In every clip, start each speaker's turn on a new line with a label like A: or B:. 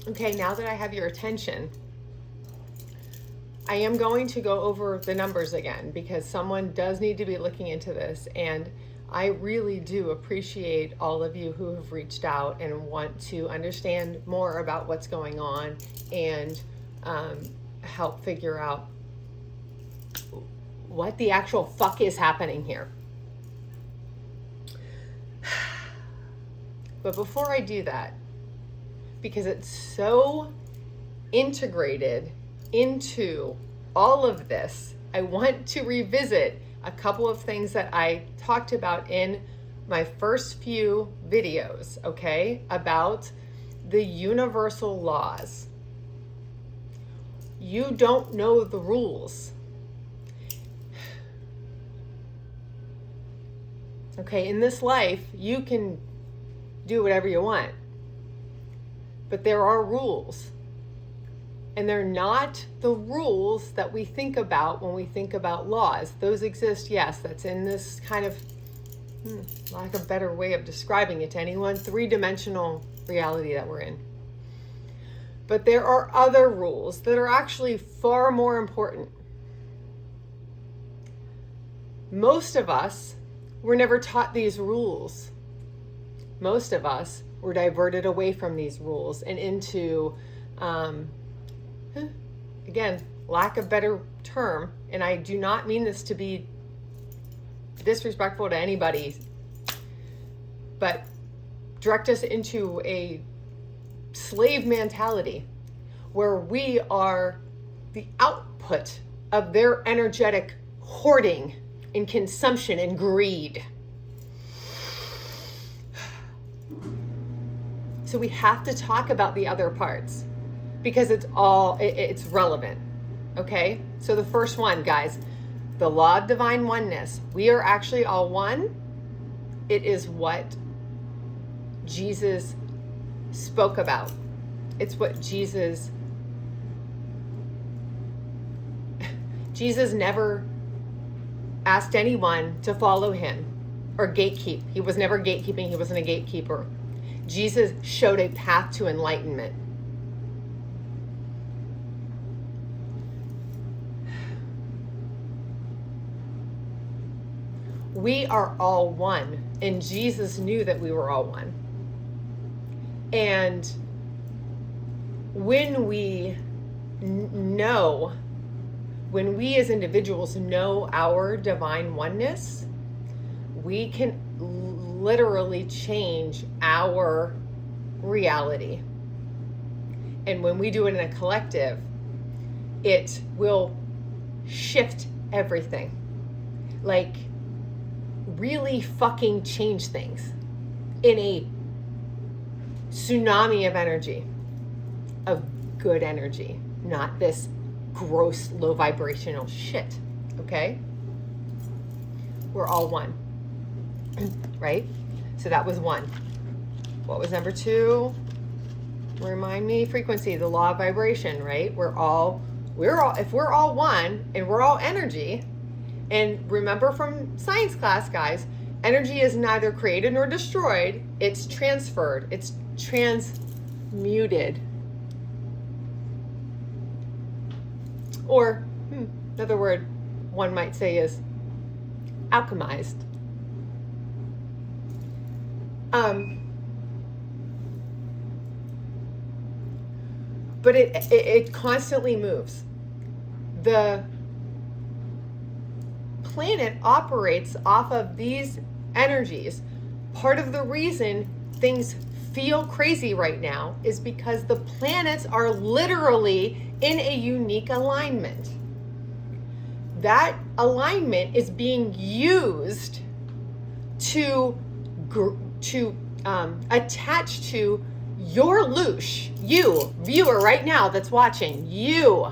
A: Okay, now that I have your attention, I am going to go over the numbers again because someone does need to be looking into this, and I really do appreciate all of you who have reached out and want to understand more about what's going on and help figure out what the actual fuck is happening here. But before I do that, because it's so integrated into all of this, I want to revisit a couple of things that I talked about in my first few videos, okay, about the universal laws. You don't know the rules. Okay, in this life, you can do whatever you want, but there are rules. And they're not the rules that we think about when we think about laws. Those exist, yes, that's in this kind of, lack of a better way of describing it to anyone, three-dimensional reality that we're in. But there are other rules that are actually far more important. Most of us were never taught these rules. Most of us were diverted away from these rules and into, again, lack of better term, and I do not mean this to be disrespectful to anybody, but direct us into a slave mentality where we are the output of their energetic hoarding and consumption and greed. So we have to talk about the other parts because it's relevant. Okay? So the first one, guys, the law of divine oneness. We are actually all one. It is what Jesus spoke about. It's what Jesus never asked anyone to follow him or gatekeep. He was never gatekeeping. He wasn't a gatekeeper. Jesus showed a path to enlightenment. We are all one, and Jesus knew that we were all one. And when we as individuals know our divine oneness, we can literally change our reality. And when we do it in a collective, it will shift everything. Like, really fucking change things in a tsunami of energy, of good energy, not this gross, low vibrational shit. Okay? We're all one. Right? So that was one. What was number two? Remind me. Frequency, the law of vibration, right? If we're all one and we're all energy, and remember from science class, guys, energy is neither created nor destroyed. It's transferred. It's transmuted. Or another word one might say is alchemized. But it constantly moves. The planet operates off of these energies. Part of the reason things feel crazy right now is because the planets are literally in a unique alignment. That alignment is being used to attach to your loosh, you, viewer right now that's watching, you.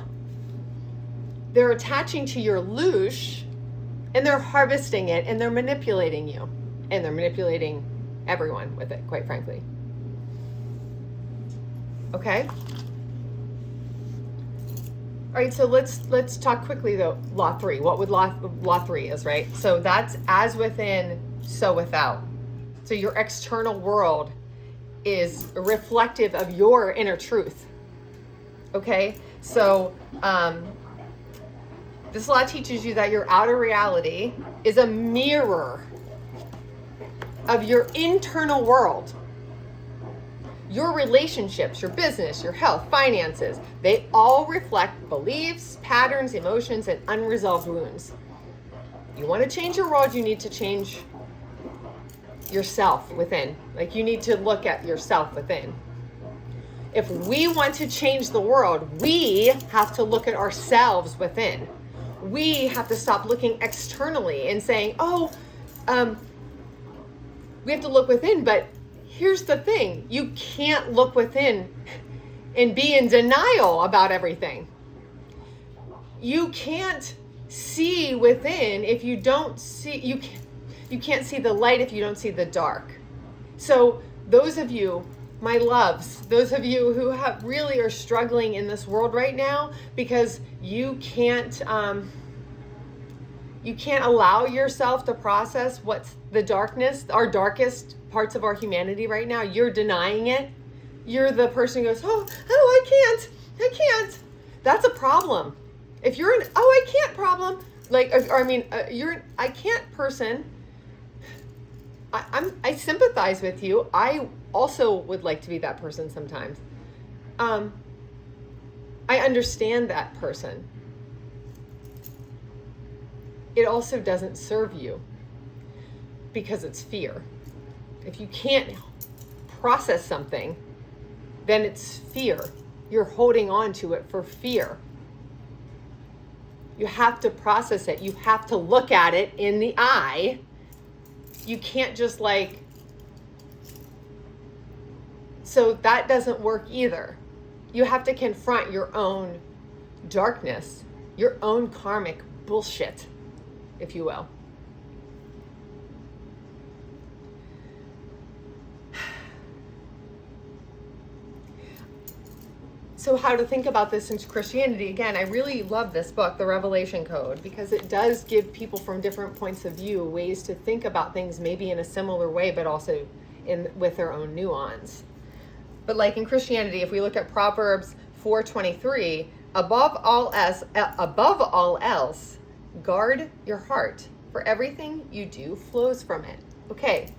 A: They're attaching to your loosh and they're harvesting it and they're manipulating you. And they're manipulating everyone with it, quite frankly. Okay? All right, so let's talk quickly though. Law 3. What would law 3 is, right? So that's as within, so without. So your external world is reflective of your inner truth. Okay? So, this law teaches you that your outer reality is a mirror of your internal world. Your relationships, your business, your health, finances, they all reflect beliefs, patterns, emotions, and unresolved wounds. You want to change your world, you need to change yourself within. Like, you need to look at yourself within. If we want to change the world, we have to look at ourselves within. We have to stop looking externally and saying, we have to look within. But here's the thing. You can't look within and be in denial about everything. You can't see within if you don't see, you can't see the light if you don't see the dark. So those of you, my loves, those of you who really are struggling in this world right now because you can't allow yourself to process what's the darkness, our darkest parts of our humanity right now. You're denying it. You're the person who goes, I can't. That's a problem. If you're an I can't problem, you're an I can't person, I sympathize with you. I also would like to be that person sometimes. I understand that person. It also doesn't serve you because it's fear. If you can't process something, then it's fear. You're holding on to it for fear. You have to process it. You have to look at it in the eye. You can't just so that doesn't work either. You have to confront your own darkness, your own karmic bullshit, if you will. So how to think about this in Christianity. Again, I really love this book, The Revelation Code, because it does give people from different points of view ways to think about things maybe in a similar way, but also with their own nuance. But like in Christianity, if we look at Proverbs 4:23, above all else, guard your heart, for everything you do flows from it. Okay,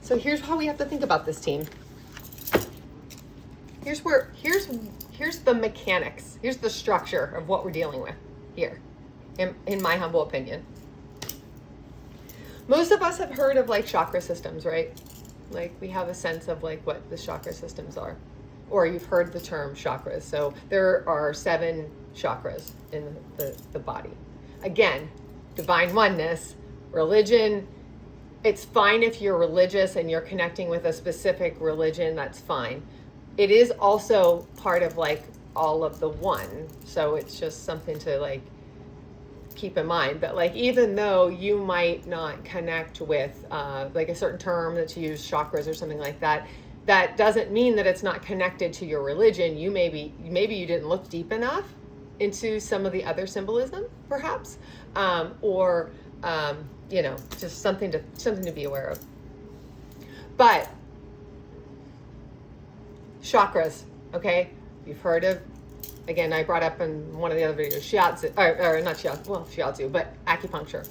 A: so here's how we have to think about this, team. Here's the mechanics. Here's the structure of what we're dealing with here, in my humble opinion. Most of us have heard of chakra systems, right? We have a sense of what the chakra systems are, or you've heard the term chakras. So there are 7 chakras in the body. Again, divine oneness, religion. It's fine if you're religious and you're connecting with a specific religion, that's fine. It is also part of all of the one. So it's just something to keep in mind. But even though you might not connect with a certain term that's used, chakras or something like that, that doesn't mean that it's not connected to your religion. You maybe you didn't look deep enough into some of the other symbolism, perhaps, or just something to be aware of. But chakras, okay? You've heard of, again, I brought up in one of the other videos, shiatsu, or not shiatsu, well, shiatsu, but acupuncture.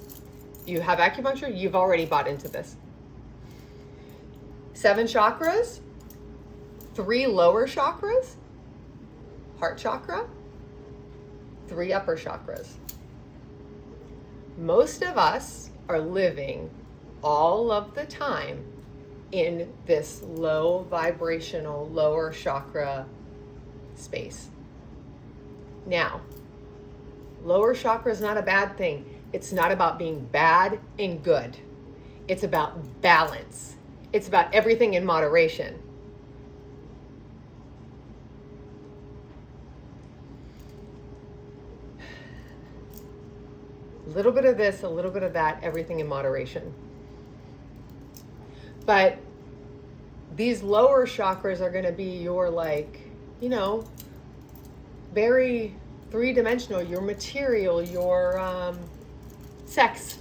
A: You have acupuncture, you've already bought into this. 7 chakras, 3 lower chakras, heart chakra, 3 upper chakras. Most of us are living all of the time in this low vibrational, lower chakra space. Now, lower chakra is not a bad thing. It's not about being bad and good. It's about balance. It's about everything in moderation. A little bit of this, a little bit of that, everything in moderation. But these lower chakras are going to be your very 3-dimensional, your material, your sex,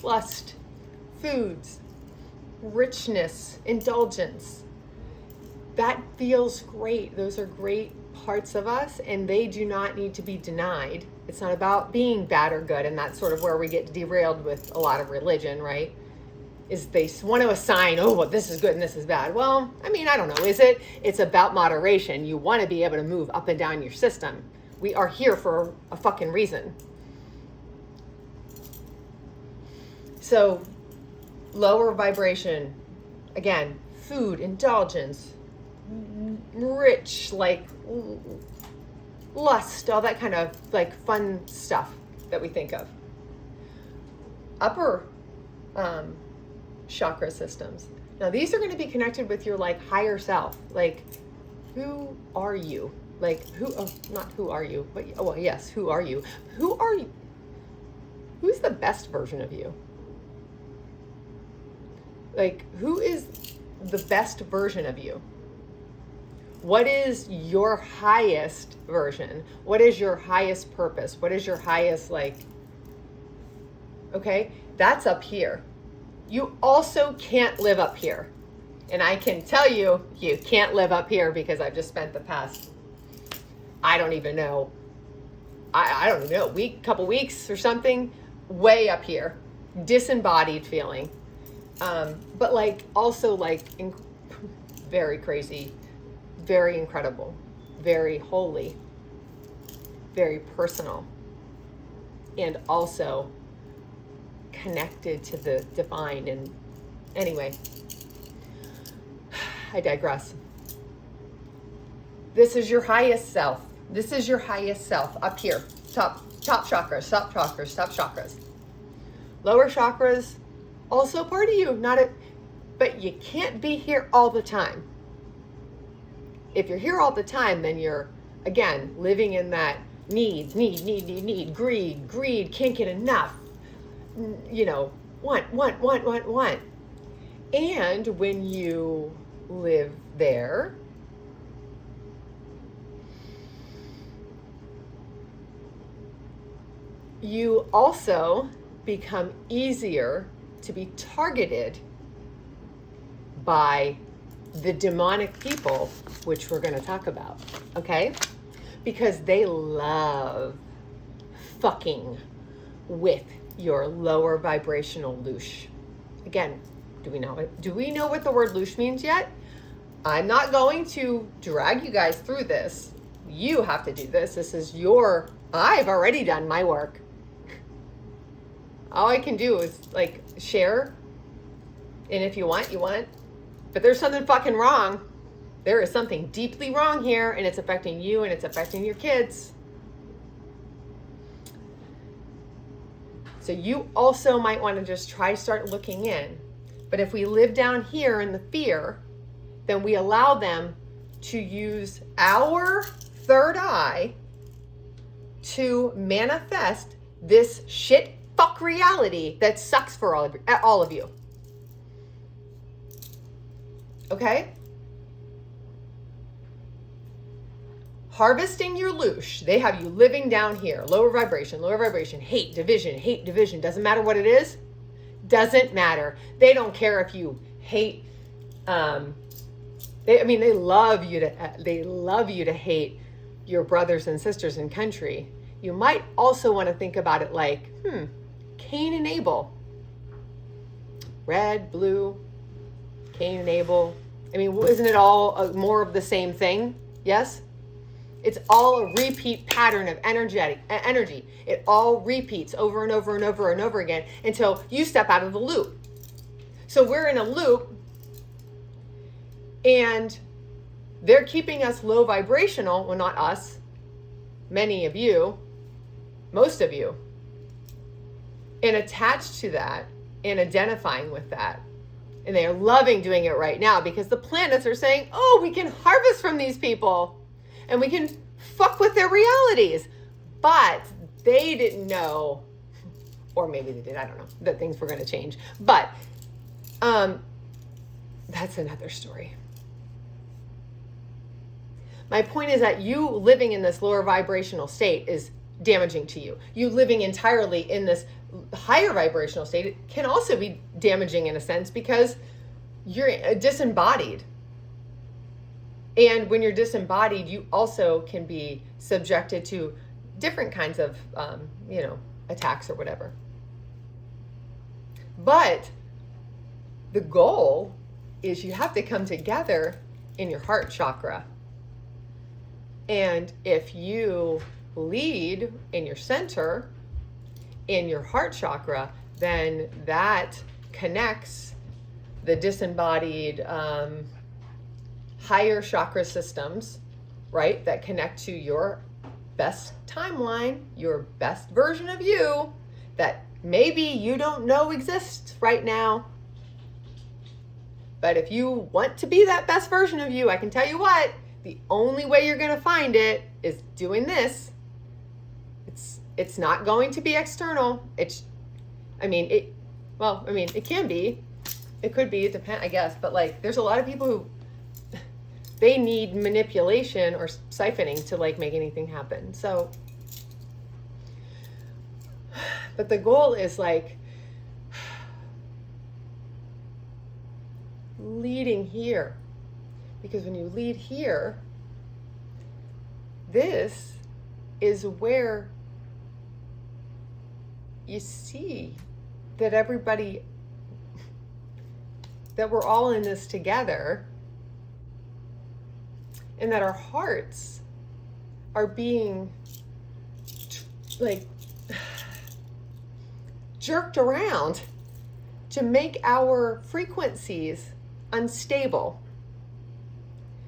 A: lust, foods, richness, indulgence. that feels great. Those are great parts of us, and they do not need to be denied. It's not about being bad or good, and that's sort of where we get derailed with a lot of religion, right? Is they want to assign, oh, well, this is good and this is bad. Well, I mean, I don't know, is it? It's about moderation. You want to be able to move up and down your system. We are here for a fucking reason. So, lower vibration, again, food, indulgence, rich, like lust, all that kind of like fun stuff that we think of. Upper chakra systems. Now these are going to be connected with your like higher self. Like, who are you? Like not who are you, but well, yes, who are you? Who are you? Who's the best version of you? Like, who is the best version of you? What is your highest version? What is your highest purpose? What is your highest, like, okay, that's up here. You also can't live up here. And I can tell you, you can't live up here because I've just spent the past, I don't even know, couple weeks or something, way up here, disembodied feeling. But like, also like very crazy, very incredible, very holy, very personal, and also connected to the divine. And anyway, I digress. This is your highest self. This is your highest self up here. Top chakras, top chakras, top chakras. Lower chakras, also part of you, but you can't be here all the time. If you're here all the time, then you're, again, living in that need, greed, can't get enough, want. And when you live there, you also become easier to be targeted by the demonic people, which we're going to talk about, okay? Because they love fucking with your lower vibrational loosh. Again, do we know what the word loosh means yet? I'm not going to drag you guys through this. You have to do this. I've already done my work. All I can do is like share. And if you want. But there's something fucking wrong. There is something deeply wrong here, and it's affecting you and it's affecting your kids. So you also might want to just start looking in. But if we live down here in the fear, then we allow them to use our third eye to manifest this shit fuck reality that sucks for all of you. Okay? Harvesting your loosh. They have you living down here. Lower vibration, hate, division. Doesn't matter what it is. Doesn't matter. They don't care if you hate. They love you to hate your brothers and sisters in country. You might also want to think about it like, Cain and Abel. Red, blue, Cain and Abel. I mean, isn't it all more of the same thing? Yes? It's all a repeat pattern of energy. It all repeats over and over and over and over again until you step out of the loop. So we're in a loop, and they're keeping us low vibrational. Well, not us. Many of you, most of you, and attached to that and identifying with that. And they are loving doing it right now because the planets are saying, oh, we can harvest from these people and we can fuck with their realities. But they didn't know, or maybe they did, I don't know, that things were going to change. But that's another story. My point is that you living in this lower vibrational state is damaging to you. You living entirely in this higher vibrational state can also be damaging in a sense because you're disembodied. And when you're disembodied, you also can be subjected to different kinds of, attacks or whatever. But the goal is you have to come together in your heart chakra. And if you lead in your center, in your heart chakra, then that connects the disembodied higher chakra systems, right? That connect to your best timeline, your best version of you that maybe you don't know exists right now. But if you want to be that best version of you, I can tell you what, the only way you're going to find it is doing this. It's not going to be external. It can be. It could be, it depends, I guess. But like, there's a lot of people who, they need manipulation or siphoning to like make anything happen. So, but the goal is like leading here. Because when you lead here, this is where you see that that we're all in this together, and that our hearts are being like jerked around to make our frequencies unstable.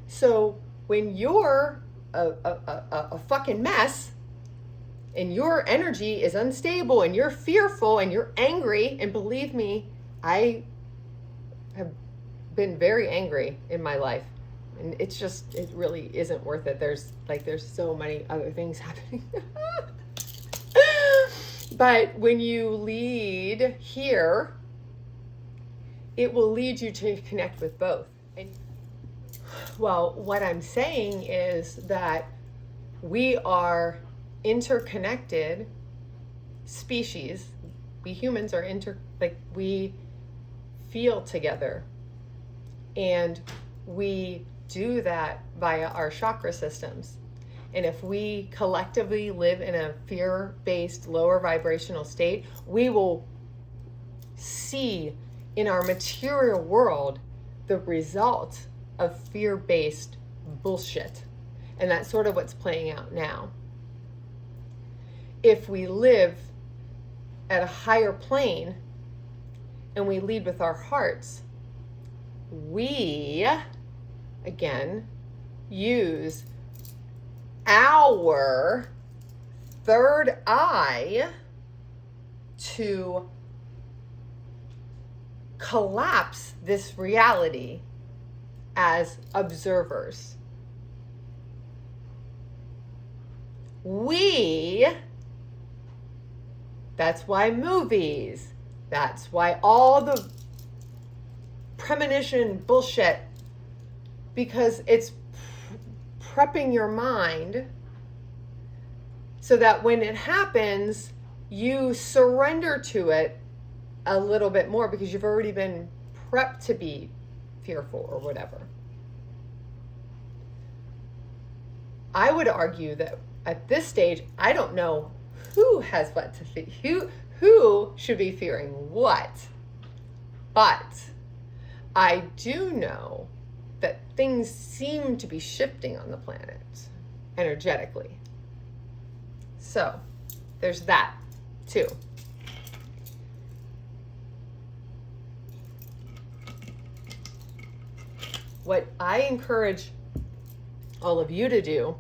A: So when you're a fucking mess and your energy is unstable and you're fearful and you're angry, and believe me, I have been very angry in my life. And it really isn't worth it. There's so many other things happening. But when you lead here, it will lead you to connect with both. Well, what I'm saying is that we are interconnected species. We humans are we feel together. And we do that via our chakra systems. And if we collectively live in a fear-based, lower vibrational state, we will see in our material world the result of fear-based bullshit. And that's sort of what's playing out now. If we live at a higher plane and we lead with our hearts, we, again, use our third eye to collapse this reality as observers. That's why movies, that's why all the premonition bullshit, because it's prepping your mind so that when it happens, you surrender to it a little bit more because you've already been prepped to be fearful or whatever. I would argue that at this stage, I don't know who has what to fear, who should be fearing what, but I do know that things seem to be shifting on the planet energetically. So there's that too. What I encourage all of you to do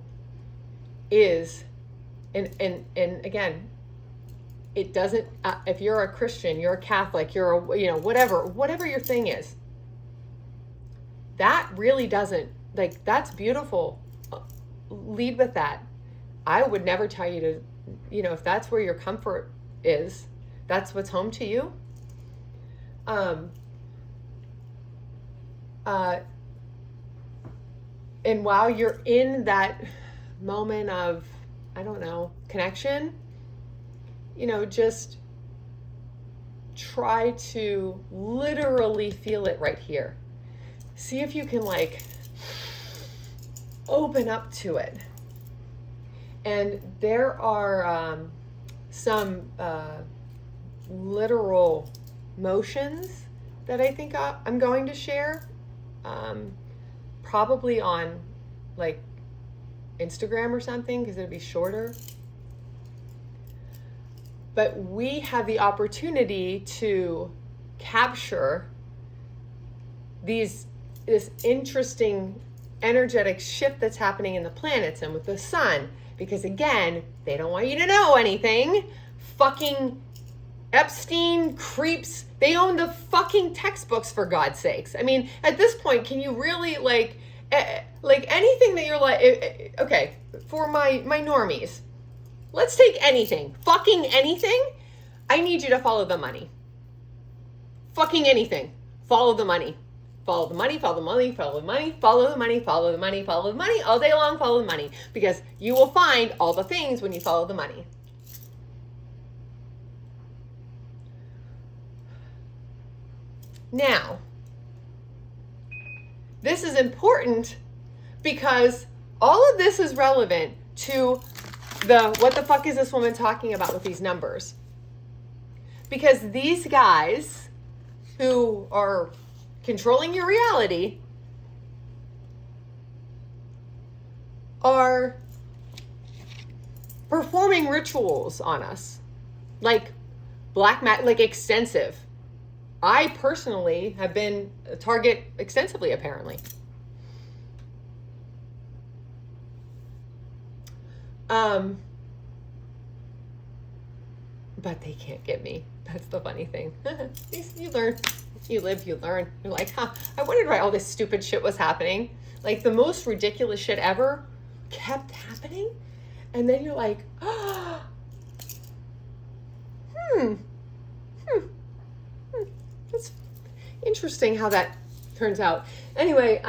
A: is, and again, it doesn't, if you're a Christian, you're a Catholic, you're a, whatever your thing is, that really doesn't, that's beautiful. Lead with that. I would never tell you to, if that's where your comfort is, that's what's home to you. And while you're in that moment of, connection, just try to literally feel it right here. See if you can open up to it. And there are some literal motions that I think I'm going to share, probably on like Instagram or something, because it'll be shorter. But we have the opportunity to capture this interesting energetic shift that's happening in the planets and with the sun, because again, they don't want you to know anything. Fucking Epstein creeps, they own the fucking textbooks, for God's sakes. I mean, at this point, can you really like anything that you're like, okay, for my normies, let's take anything, fucking anything. I need you to follow the money. Fucking anything. Follow the money. Follow the money, follow the money, follow the money, follow the money, follow the money, follow the money, all day long, follow the money. Because you will find all the things when you follow the money. Now, this is important because all of this is relevant to what the fuck is this woman talking about with these numbers? Because these guys who are controlling your reality are performing rituals on us, like black magic, like extensive. I personally have been a target extensively, apparently. But they can't get me. That's the funny thing. You learn, you live, you learn. You're like, I wondered why all this stupid shit was happening. Like the most ridiculous shit ever kept happening. And then you're like, That's interesting how that turns out. Anyway,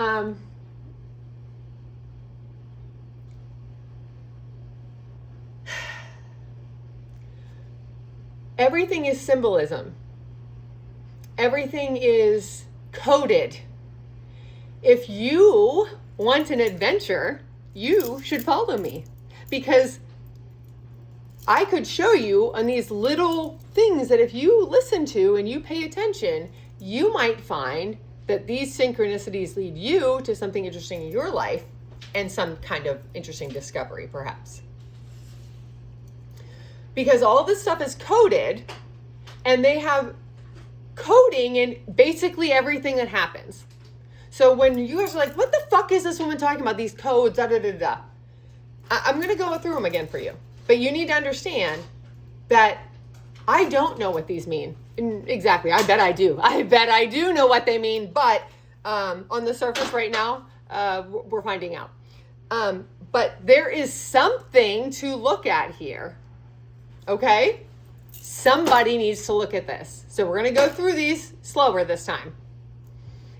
A: everything is symbolism. Everything is coded. If you want an adventure, you should follow me, because I could show you on these little things that if you listen to and you pay attention, you might find that these synchronicities lead you to something interesting in your life and some kind of interesting discovery, perhaps. Because all this stuff is coded, and they have coding in basically everything that happens. So when you guys are like, what the fuck is this woman talking about? These codes, I'm going to go through them again for you. But you need to understand that I don't know what these mean. Exactly. I bet I do. I bet I do know what they mean. But on the surface right now, we're finding out. But there is something to look at here. Okay? Somebody needs to look at this. So we're going to go through these slower this time.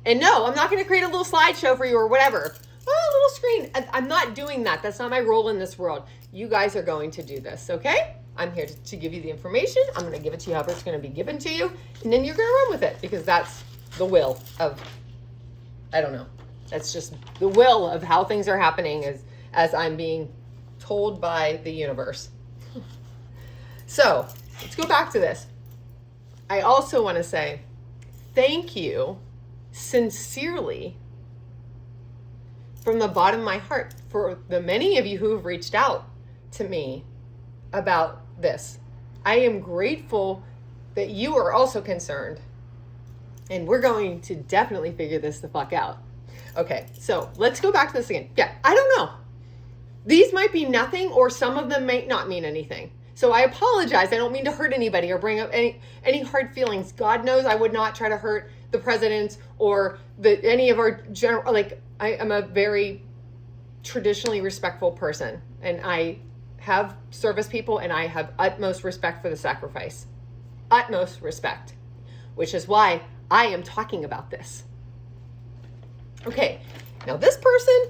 A: And no, I'm not going to create a little slideshow for you or whatever. Oh, a little screen. I'm not doing that. That's not my role in this world. You guys are going to do this, okay? I'm here to give you the information. I'm going to give it to you however it's going to be given to you. And then you're going to run with it, because that's the will of, I don't know. That's just the will of how things are happening as I'm being told by the universe. So let's go back to this. I also want to say thank you sincerely from the bottom of my heart for the many of you who have reached out to me about this. I am grateful that you are also concerned, and we're going to definitely figure this the fuck out. Okay, so let's go back to this again. Yeah, I don't know. These might be nothing, or some of them may not mean anything. So I apologize. I don't mean to hurt anybody or bring up any hard feelings. God knows I would not try to hurt the president or any of our general, like, I am a very traditionally respectful person, and I have service people, and I have utmost respect for the sacrifice. Utmost respect, which is why I am talking about this. Okay, now this person,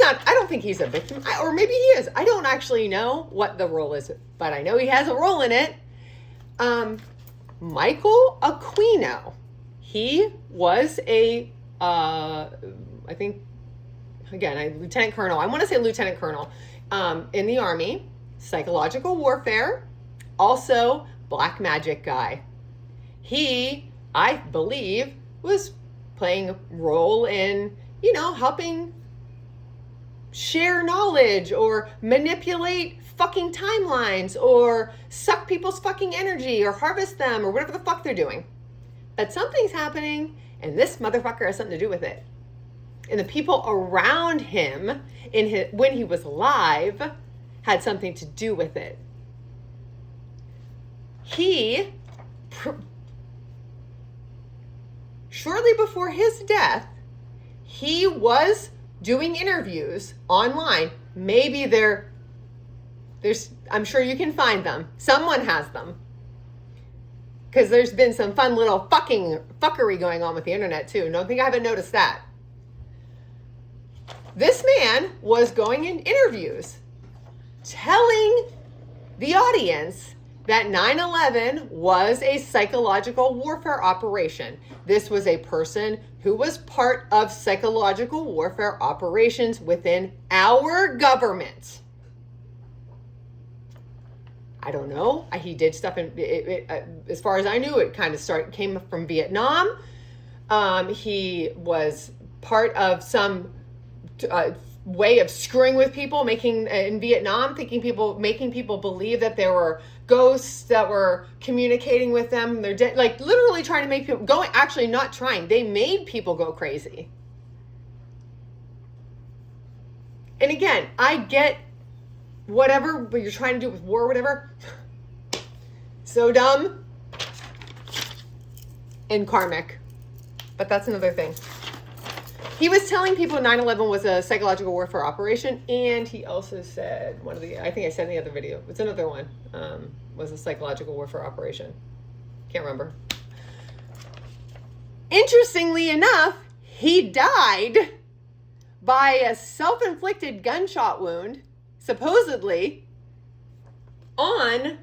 A: I don't think he's a victim, or maybe he is. I don't actually know what the role is, but I know he has a role in it. Michael Aquino. He was I think again, lieutenant colonel, I want to say lieutenant colonel, in the Army, psychological warfare, also black magic guy. He, I believe, was playing a role in, helping share knowledge or manipulate fucking timelines or suck people's fucking energy or harvest them or whatever the fuck they're doing. But something's happening and this motherfucker has something to do with it. And the people around him when he was alive had something to do with it. He, shortly before his death, he was doing interviews online. Maybe there's, I'm sure you can find them. Someone has them. Because there's been some fun little fuckery going on with the internet too. Don't think I haven't noticed that. This man was going in interviews telling the audience that 9/11 was a psychological warfare operation. This was a person who was part of psychological warfare operations within our government. I don't know. He did stuff as far as I knew, it kind of came from Vietnam. He was part of some way of screwing with people, in Vietnam, making people believe that there were ghosts that were communicating with them. They're like literally trying to make people actually not trying. They made people go crazy. And again, I get whatever you're trying to do with war or whatever. So dumb and karmic. But that's another thing. He was telling people 9/11 was a psychological warfare operation, and he also said, I think I said in the other video, it's another one, was a psychological warfare operation. Can't remember. Interestingly enough, he died by a self-inflicted gunshot wound, supposedly, on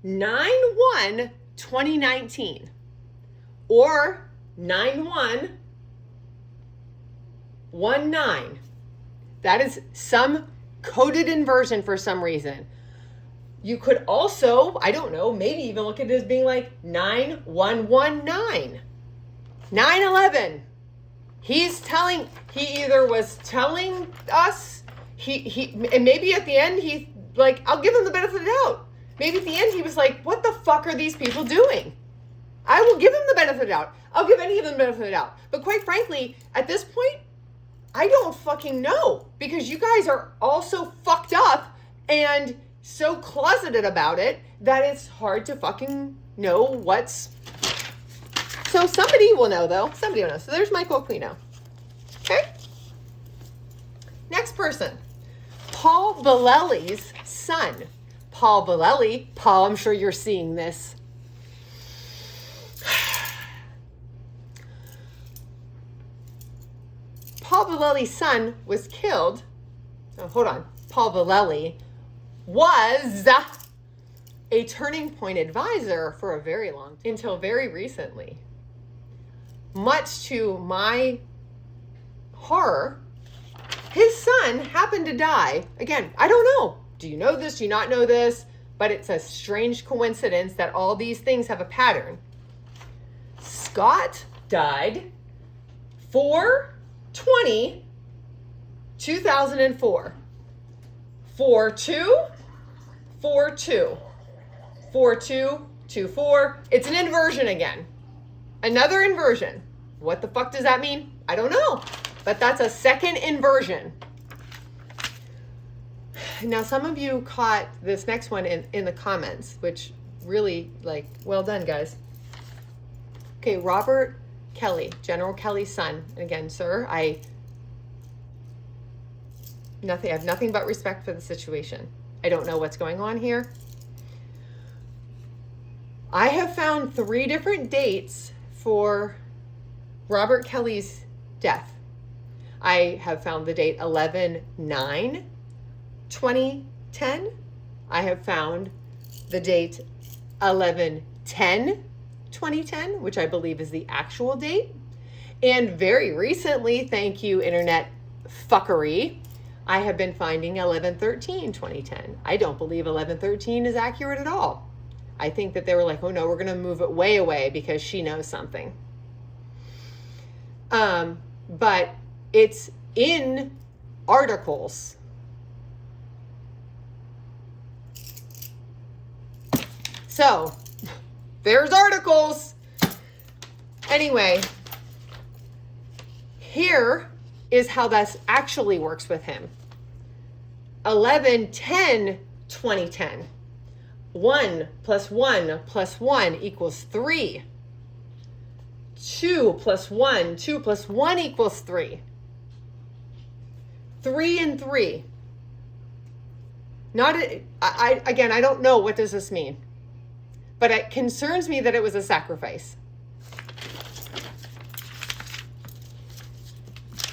A: 9/1/2019, or 9/1/19. That is some coded inversion for some reason. You could also, I don't know, maybe even look at it as being like 9/1/19. 9/11. He either was telling us, and maybe at the end, I'll give him the benefit of the doubt. Maybe at the end, he was like, what the fuck are these people doing? I will give him the benefit of the doubt. I'll give any of them the benefit of the doubt. But quite frankly, at this point, I don't fucking know, because you guys are all so fucked up and so closeted about it that it's hard to fucking know what's... So somebody will know, though. Somebody will know. So there's Michael Aquino. Okay? Next person. Paul Vallely's son. Paul Vallely. Paul, I'm sure you're seeing this. Paul Vallely's son was killed. Oh, hold on. Paul Vallely was a Turning Point advisor for a very long time, until very recently. Much to my horror, his son happened to die. Again, I don't know. Do you know this? Do you not know this? But it's a strange coincidence that all these things have a pattern. Scott died 4/20/2004. 4/2, 4/2, 4/2/24. It's an inversion again. Another inversion. What the fuck does that mean? I don't know. But that's a second inversion. Now, some of you caught this next one in the comments, which really, well done, guys. Okay, Robert Kelly, General Kelly's son. And again, sir, I have nothing but respect for the situation. I don't know what's going on here. I have found 3 different dates for Robert Kelly's death. I have found the date 11/9/2010. I have found the date 11/10/2010, which I believe is the actual date. And very recently, thank you, Internet, fuckery, I have been finding 11/13/2010. I don't believe 11/13 is accurate at all. I think that they were like, oh no, we're going to move it way away because she knows something. But it's in articles. So there's articles. Anyway, here is how that actually works with him. 11/10/2010. 1 + 1 + 1 = 3. 2 + 1, 2 + 1 = 3. 3 and 3. Again, I don't know, what does this mean? But it concerns me that it was a sacrifice.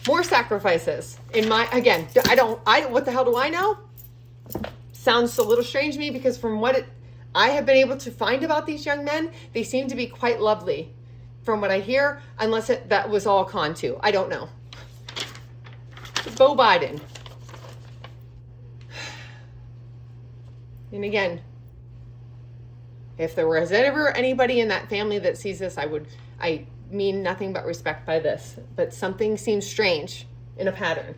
A: More sacrifices. What the hell do I know? Sounds a little strange to me because from what I have been able to find about these young men, they seem to be quite lovely. From what I hear, unless that was all con too. I don't know. Beau Biden. And again, if there was ever anybody in that family that sees this, I mean nothing but respect by this. But something seems strange in a pattern.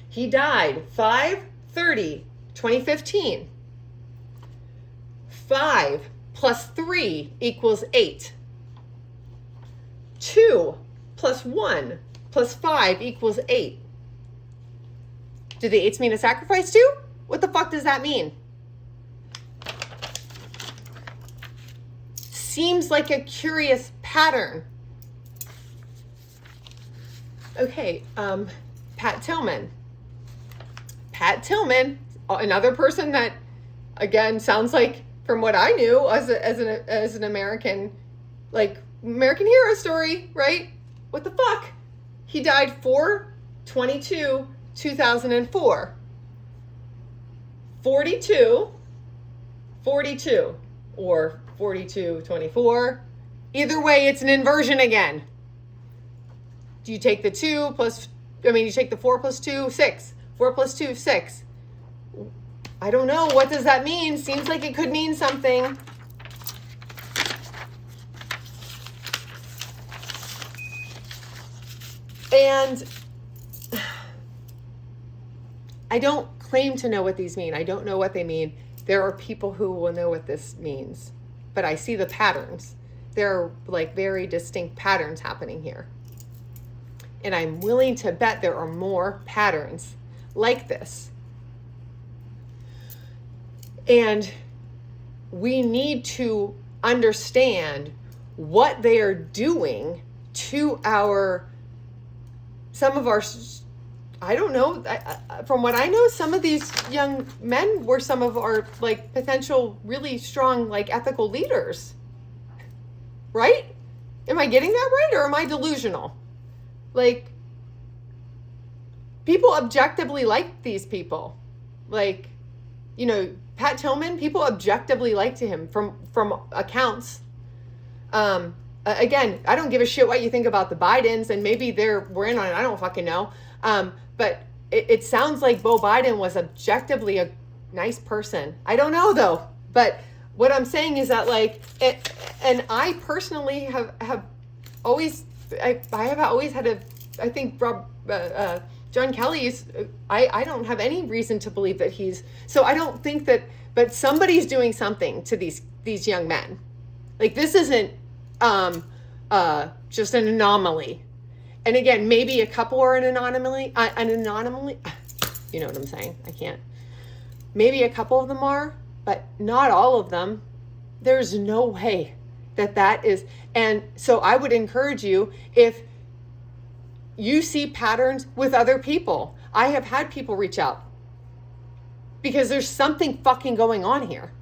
A: He died 5/30/2015. 5 + 3 = 8. 2 + 1 + 5 = 8. Do the 8s mean a sacrifice too? What the fuck does that mean? Seems like a curious pattern. Okay, Pat Tillman. Pat Tillman, another person that, again, sounds like, from what I knew as an American, like American hero story, right? What the fuck? He died 4/22/2004. 42, or 42/24. Either way, it's an inversion again. Do you take the 4 + 2, 6. 4 + 2, 6. I don't know. What does that mean? Seems like it could mean something. And I don't claim to know what these mean. I don't know what they mean. There are people who will know what this means. But I see the patterns. There are like very distinct patterns happening here. And I'm willing to bet there are more patterns like this. And we need to understand what they are doing to some of our, I don't know, from what I know, some of these young men were some of our like potential really strong like ethical leaders. Right? Am I getting that right, or am I delusional? Like, people objectively like these people. Like, Pat Tillman, people objectively liked him from accounts. Again, I don't give a shit what you think about the Bidens, and maybe we're in on it. I don't fucking know. But it sounds like Beau Biden was objectively a nice person. I don't know though. But what I'm saying is that and I personally have always, I have always had I think John Kelly's, I don't have any reason to believe that so I don't think that, but somebody's doing something to these young men. Like, this isn't just an anomaly. And again, maybe a couple are an anomaly, you know what I'm saying? I can't. Maybe a couple of them are, but not all of them. There's no way that is. And so I would encourage you, if you see patterns with other people. I have had people reach out because there's something fucking going on here.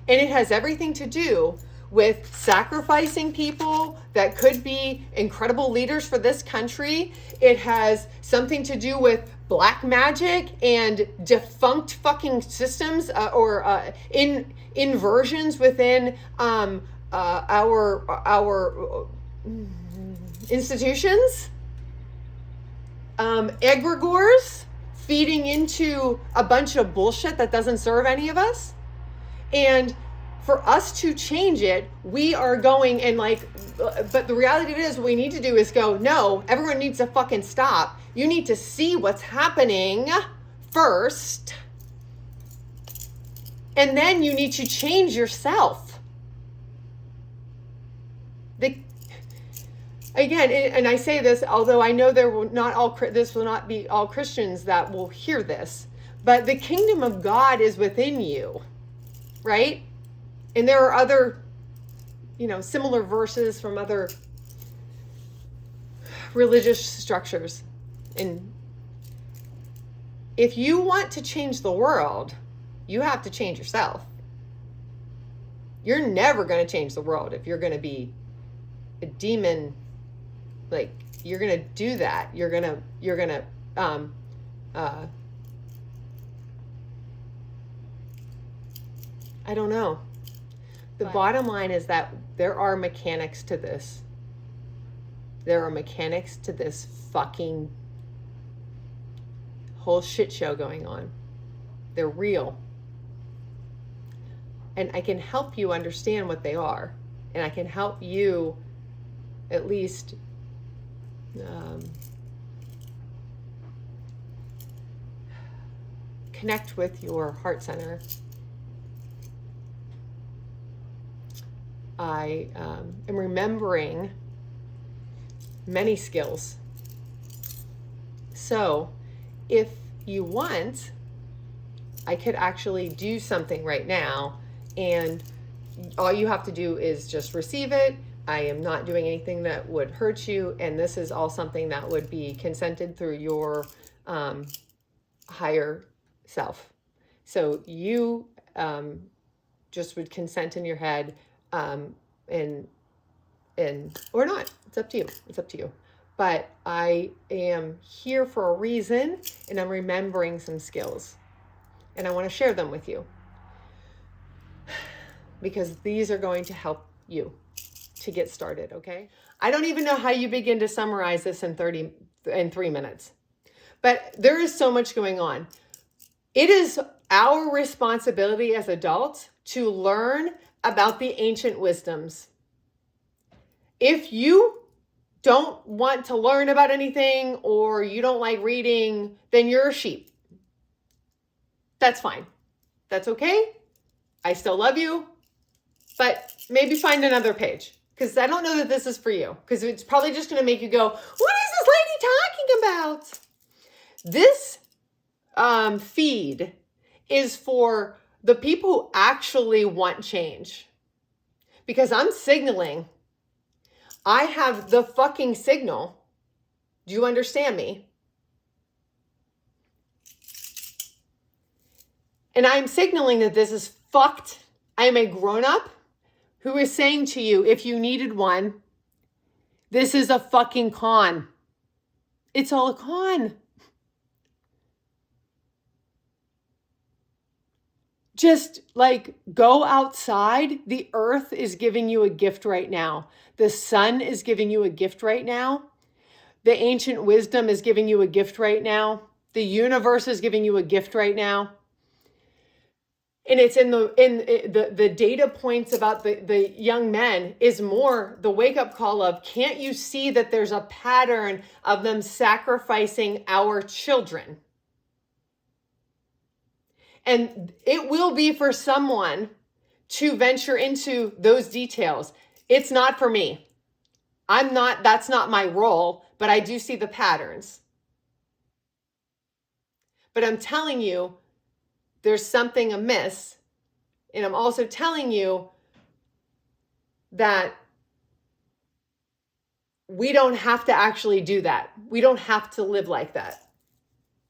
A: And it has everything to do with sacrificing people that could be incredible leaders for this country. It has something to do with black magic and defunct fucking systems or inversions within our institutions. egregores feeding into a bunch of bullshit that doesn't serve any of us. And for us to change it, we are going and like, but the reality of it is what we need to do is go, no, everyone needs to fucking stop. You need to see what's happening first. And then you need to change yourself. Again, and I say this, although I know this will not be all Christians that will hear this, but the kingdom of God is within you, right? And there are other, similar verses from other religious structures. And if you want to change the world, you have to change yourself. You're never going to change the world if you're going to be a demon. Like, you're going to do that. You're going to I don't know. The bottom line is that there are mechanics to this. There are mechanics to this fucking whole shit show going on. They're real. And I can help you understand what they are. And I can help you at least connect with your heart center. I am remembering many skills. So if you want, I could actually do something right now, and all you have to do is just receive it. I am not doing anything that would hurt you, and this is all something that would be consented through your higher self. So you just would consent in your head, and or not. It's up to you. It's up to you. But I am here for a reason, and I'm remembering some skills, and I want to share them with you because these are going to help you to get started, okay? I don't even know how you begin to summarize this in 3 minutes, but there is so much going on. It is our responsibility as adults to learn about the ancient wisdoms. If you don't want to learn about anything or you don't like reading, then you're a sheep. That's fine. That's okay. I still love you, but maybe find another page, because I don't know that this is for you, because it's probably just going to make you go, what is this lady talking about? This feed is for the people who actually want change, because I'm signaling. I have the fucking signal. Do you understand me? And I'm signaling that this is fucked. I am a grown-up who is saying to you, if you needed one, this is a fucking con. It's all a con. Just like go outside. The earth is giving you a gift right now. The sun is giving you a gift right now. The ancient wisdom is giving you a gift right now. The universe is giving you a gift right now. And it's in the data points about the young men is more the wake-up call of, can't you see that there's a pattern of them sacrificing our children? And it will be for someone to venture into those details. It's not for me. That's not my role, but I do see the patterns. But I'm telling you, there's something amiss. And I'm also telling you that we don't have to actually do that. We don't have to live like that.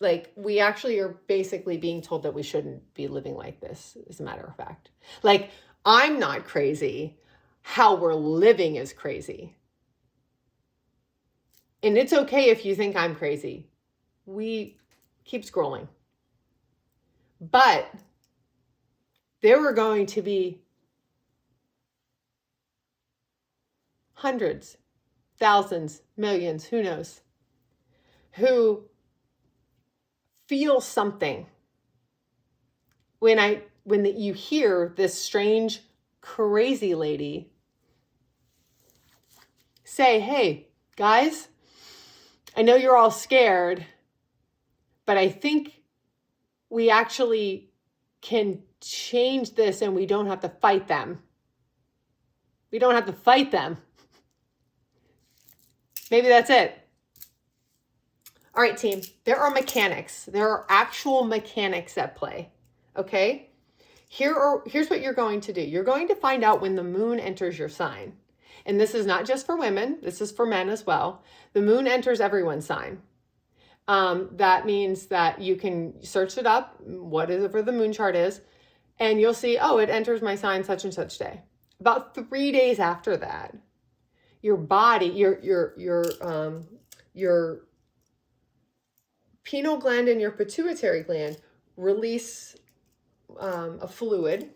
A: Like, we actually are basically being told that we shouldn't be living like this, as a matter of fact. Like, I'm not crazy. How we're living is crazy. And it's okay if you think I'm crazy. We keep scrolling. But there are going to be hundreds, thousands, millions, who knows, who feel something when you hear this strange, crazy lady say, hey, guys, I know you're all scared, but I think we actually can change this and we don't have to fight them. We don't have to fight them. Maybe that's it. All right, team, there are mechanics. There are actual mechanics at play, okay? Here's what you're going to do. You're going to find out when the moon enters your sign. And this is not just for women. This is for men as well. The moon enters everyone's sign. That means that you can search it up, whatever the moon chart is, and you'll see, oh, it enters my sign such and such day. About 3 days after that, your body, your pineal gland and your pituitary gland release a fluid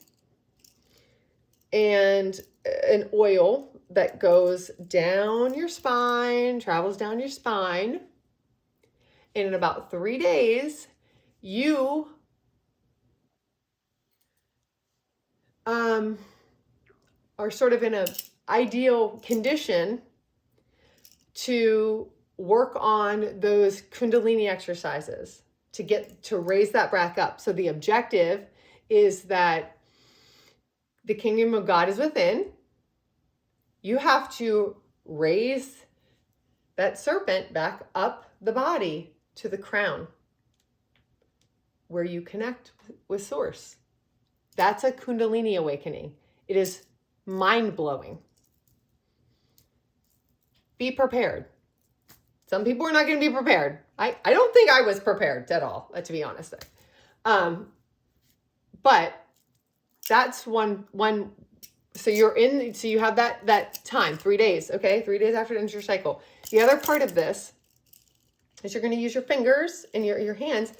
A: and an oil that goes down your spine, travels down your spine. And in about 3 days, you are sort of in an ideal condition to work on those Kundalini exercises to raise that back up. So the objective is that the kingdom of God is within. You have to raise that serpent back up the body to the crown where you connect with source. That's a Kundalini awakening. It is mind-blowing. Be prepared. Some people are not going to be prepared. I don't think I was prepared at all, to be honest. But that's one. So you have that time, 3 days, okay? 3 days after it enters your cycle. The other part of this is you're going to use your fingers and your hands.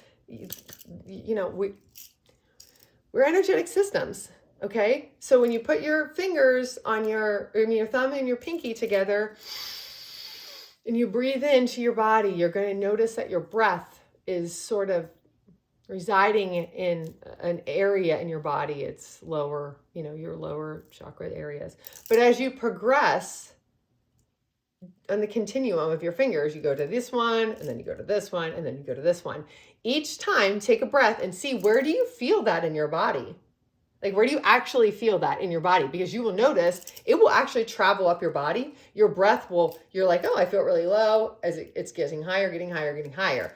A: We're energetic systems, okay? So when you put your fingers on your thumb and your pinky together, and you breathe into your body, you're going to notice that your breath is sort of residing in an area in your body. It's lower, your lower chakra areas. But as you progress on the continuum of your fingers, you go to this one, and then you go to this one, and then you go to this one. Each time, take a breath and see, where do you feel that in your body? Like, where do you actually feel that in your body? Because you will notice it will actually travel up your body. Your breath you're like, oh, I feel really low, as it's getting higher, getting higher, getting higher.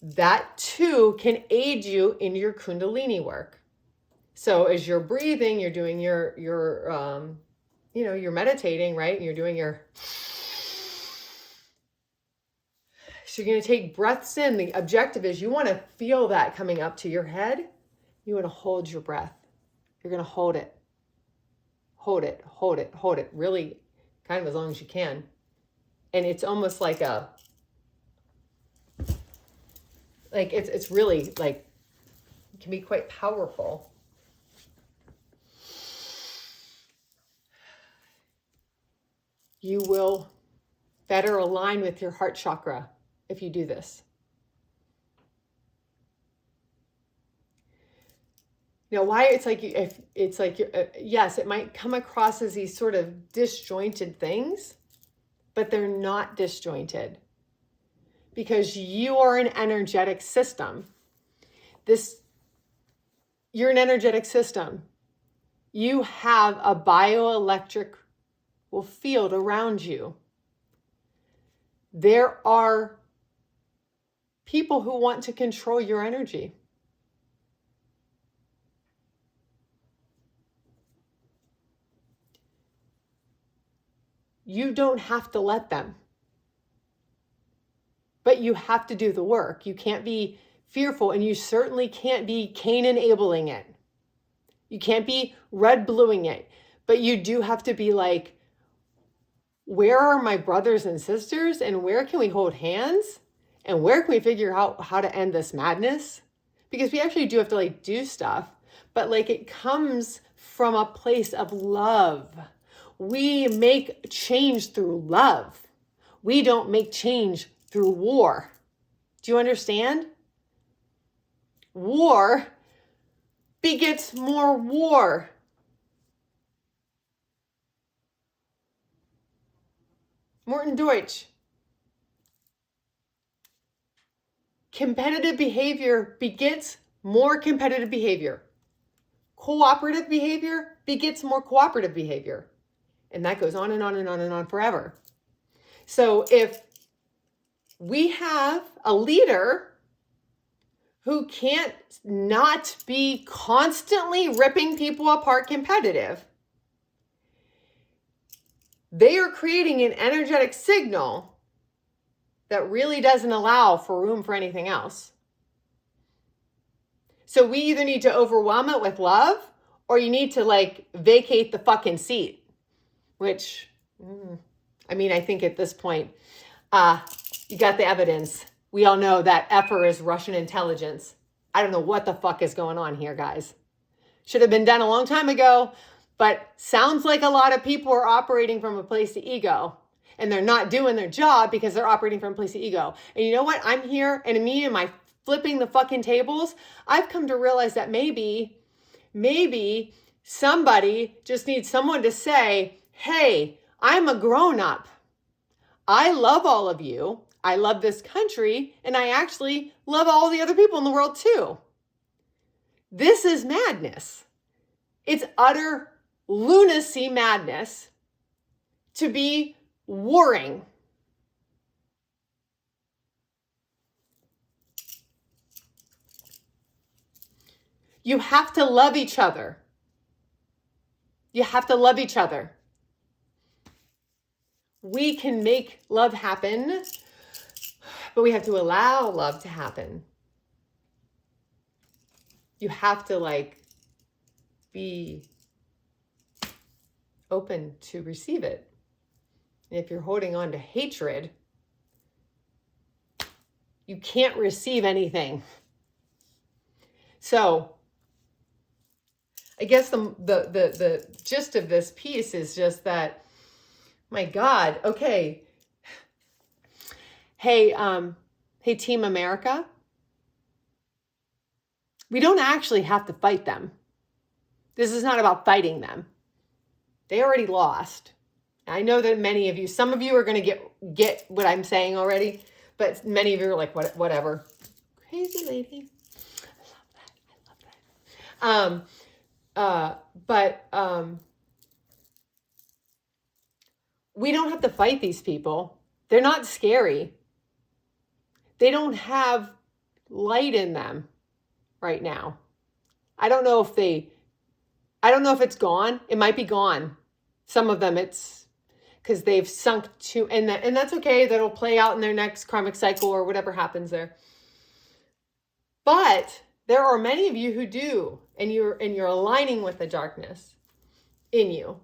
A: That too can aid you in your Kundalini work. So as you're breathing, you're doing you're meditating, right? And you're doing so you're going to take breaths in. The objective is you want to feel that coming up to your head. You want to hold your breath. You're going to hold it. Hold it, hold it, hold it. Really kind of as long as you can. And it's almost like it's really like, it can be quite powerful. You will better align with your heart chakra if you do this. Why it's like yes, it might come across as these sort of disjointed things, but they're not disjointed because you are an energetic system. You're an energetic system. You have a bioelectric field around you. There are people who want to control your energy. You don't have to let them, but you have to do the work. You can't be fearful, and you certainly can't be Cain-enabling it. You can't be red-bluing it, but you do have to be like, where are my brothers and sisters, and where can we hold hands, and where can we figure out how to end this madness? Because we actually do have to do stuff, but it comes from a place of love. We make change through love. We don't make change through war. Do you understand? War begets more war. Morton Deutsch. Competitive behavior begets more competitive behavior. Cooperative behavior begets more cooperative behavior. And that goes on and on and on and on forever. So if we have a leader who can't not be constantly ripping people apart competitive, they are creating an energetic signal that really doesn't allow for room for anything else. So we either need to overwhelm it with love, or you need to like vacate the fucking seat, which, I mean, I think at this point, you got the evidence. We all know that EFR is Russian intelligence. I don't know what the fuck is going on here, guys. Should have been done a long time ago, but sounds like a lot of people are operating from a place of ego, and they're not doing their job because they're operating from a place of ego. And you know what? I'm here, and me and my flipping the fucking tables, I've come to realize that maybe somebody just needs someone to say, hey, I'm a grown-up. I love all of you. I love this country, and I actually love all the other people in the world too. This is madness. It's utter lunacy madness to be warring. You have to love each other. You have to love each other. We can make love happen, but we have to allow love to happen. You have to like be open to receive it. And if you're holding on to hatred, you can't receive anything. So I guess the gist of this piece is just that, my God, okay. Hey, Team America, we don't actually have to fight them. This is not about fighting them. They already lost. I know that many of you, some of you are going to get what I'm saying already, but many of you are like, whatever. Crazy lady. I love that. We don't have to fight these people. They're not scary. They don't have light in them right now. I don't know if it's gone. It might be gone. Some of them it's because they've sunk to, and that's okay. That'll play out in their next karmic cycle or whatever happens there. But there are many of you who do, and you're aligning with the darkness in you.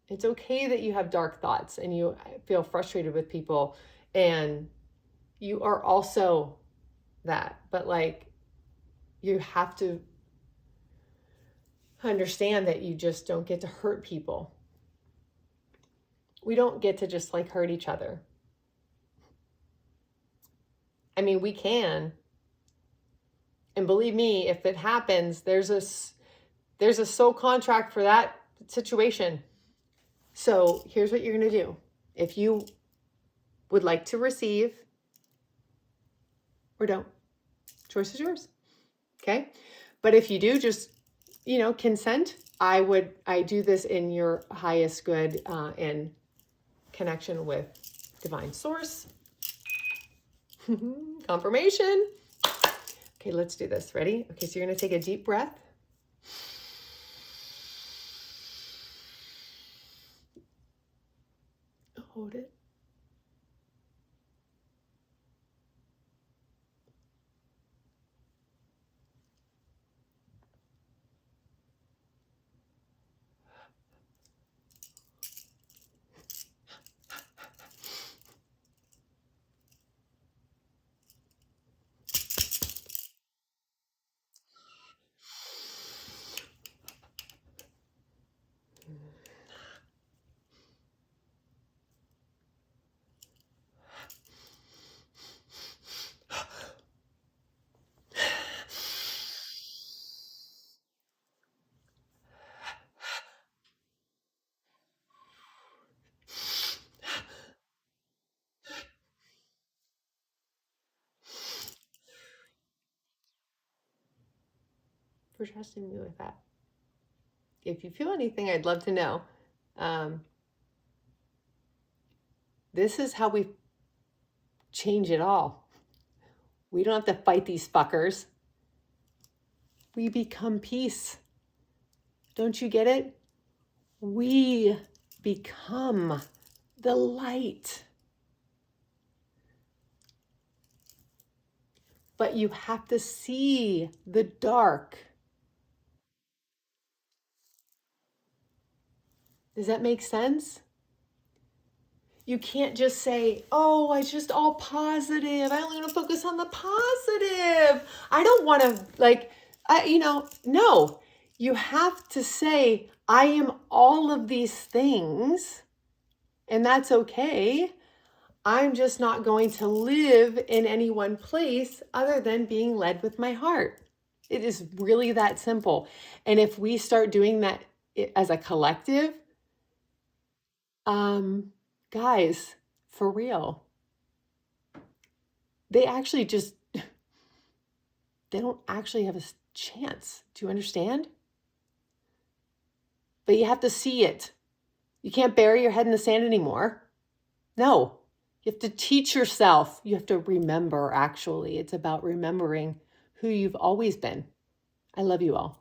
A: It's okay that you have dark thoughts and you feel frustrated with people, and you are also that, but like, you have to understand that you just don't get to hurt people. We don't get to just like hurt each other. I mean, we can. And believe me, if it happens, there's a soul contract for that situation. So here's what you're going to do. If you would like to receive or don't, choice is yours. Okay. But if you do, just, consent. I do this in your highest good, in connection with divine source. Confirmation. Okay, let's do this. Ready? Okay, so you're going to take a deep breath. Hold it. for trusting me with that. If you feel anything, I'd love to know. This is how we change it all. We don't have to fight these fuckers. We become peace. Don't you get it? We become the light. But you have to see the dark. Does that make sense? You can't just say, oh, it's just all positive. I only want to focus on the positive. I don't want to no. You have to say, I am all of these things, and that's okay. I'm just not going to live in any one place other than being led with my heart. It is really that simple. And if we start doing that as a collective, guys, for real, they don't actually have a chance. Do you understand? But you have to see it. You can't bury your head in the sand anymore. No, you have to teach yourself. You have to remember, actually. It's about remembering who you've always been. I love you all.